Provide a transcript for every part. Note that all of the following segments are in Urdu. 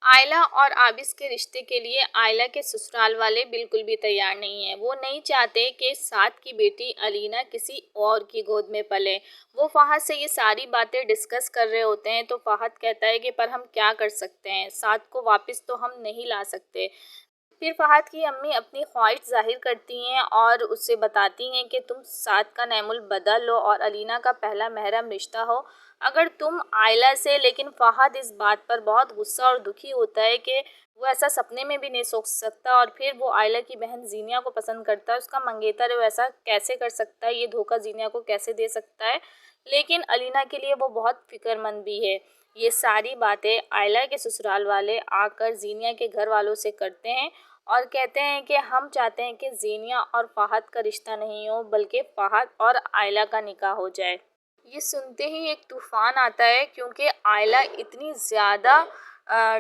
آئلہ اور عابس کے رشتے کے لیے آئلہ کے سسرال والے بالکل بھی تیار نہیں ہیں۔ وہ نہیں چاہتے کہ سعد کی بیٹی علینا کسی اور کی گود میں پلے۔ وہ فہد سے یہ ساری باتیں ڈسکس کر رہے ہوتے ہیں تو فہد کہتا ہے کہ پر ہم کیا کر سکتے ہیں، سعد کو واپس تو ہم نہیں لا سکتے۔ پھر فہد کی امی اپنی خواہش ظاہر کرتی ہیں اور اسے بتاتی ہیں کہ تم سعد کا نعم البدل ہو اور علینا کا پہلا محرم رشتہ ہو اگر تم آئلہ سے۔ لیکن فہد اس بات پر بہت غصہ اور دکھی ہوتا ہے کہ وہ ایسا سپنے میں بھی نہیں سوچ سکتا، اور پھر وہ آئلہ کی بہن زینیا کو پسند کرتا ہے، اس کا منگیتر ہے، وہ ایسا کیسے کر سکتا ہے، یہ دھوکہ زینیا کو کیسے دے سکتا ہے۔ لیکن علینا کے لیے وہ بہت فکر مند بھی ہے۔ یہ ساری باتیں آئلہ کے سسرال والے آ کر زینیا کے گھر والوں سے کرتے ہیں اور کہتے ہیں کہ ہم چاہتے ہیں کہ زینیا اور فہد کا رشتہ نہیں ہو بلکہ فہد اور آئلہ کا نکاح ہو جائے۔ یہ سنتے ہی ایک طوفان آتا ہے کیونکہ آئلہ اتنی زیادہ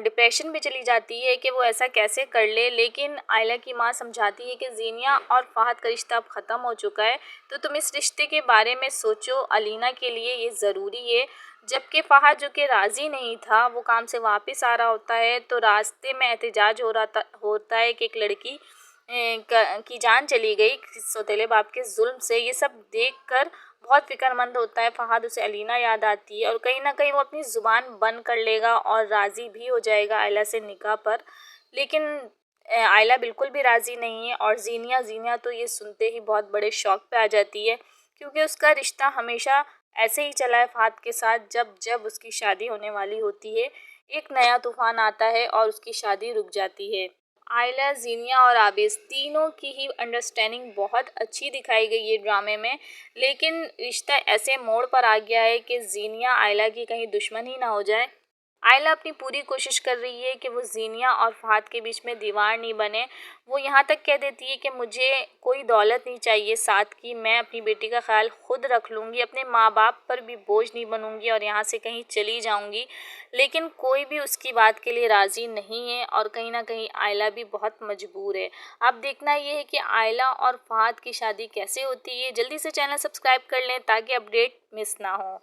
ڈپریشن میں چلی جاتی ہے کہ وہ ایسا کیسے کر لے۔ لیکن آئلہ کی ماں سمجھاتی ہے کہ زینیا اور فہد کا رشتہ اب ختم ہو چکا ہے تو تم اس رشتے کے بارے میں سوچو، علینا کے لیے یہ ضروری ہے۔ جبکہ فہد جو کہ راضی نہیں تھا، وہ کام سے واپس آ رہا ہوتا ہے تو راستے میں احتجاج ہوتا ہے کہ ایک لڑکی کی جان چلی گئی سوتیلے باپ کے ظلم سے۔ یہ سب دیکھ کر بہت فکر مند ہوتا ہے فہد، اسے علینا یاد آتی ہے اور کہیں نہ کہیں وہ اپنی زبان بند کر لے گا اور راضی بھی ہو جائے گا آئلہ سے نکاح پر۔ لیکن آئلہ بالکل بھی راضی نہیں ہے اور زینیا تو یہ سنتے ہی بہت بڑے شوق پہ آ جاتی ہے کیونکہ اس کا رشتہ ہمیشہ ایسے ہی چلا ہے فہد کے ساتھ۔ جب اس کی شادی ہونے والی ہوتی ہے ایک نیا طوفان آتا ہے اور اس کی شادی رک جاتی ہے۔ آئلہ، زینیا اور عابس تینوں کی ہی انڈرسٹینڈنگ بہت اچھی دکھائی گئی ہے ڈرامے میں، لیکن رشتہ ایسے موڑ پر آ گیا ہے کہ زینیا آئلہ کی کہیں دشمن ہی نہ ہو جائے۔ آئلہ اپنی پوری کوشش کر رہی ہے کہ وہ زینیا اور فہد کے بیچ میں دیوار نہیں بنے۔ وہ یہاں تک کہہ دیتی ہے کہ مجھے کوئی دولت نہیں چاہیے سعد کی، میں اپنی بیٹی کا خیال خود رکھ لوں گی، اپنے ماں باپ پر بھی بوجھ نہیں بنوں گی اور یہاں سے کہیں چلی جاؤں گی۔ لیکن کوئی بھی اس کی بات کے لیے راضی نہیں ہے اور کہیں نہ کہیں آئلہ بھی بہت مجبور ہے۔ اب دیکھنا یہ ہے کہ آئلہ اور فہد کی شادی کیسے ہوتی ہے۔ جلدی سے چینل سبسکرائب کر لیں تاکہ اپڈیٹ مس نہ ہو۔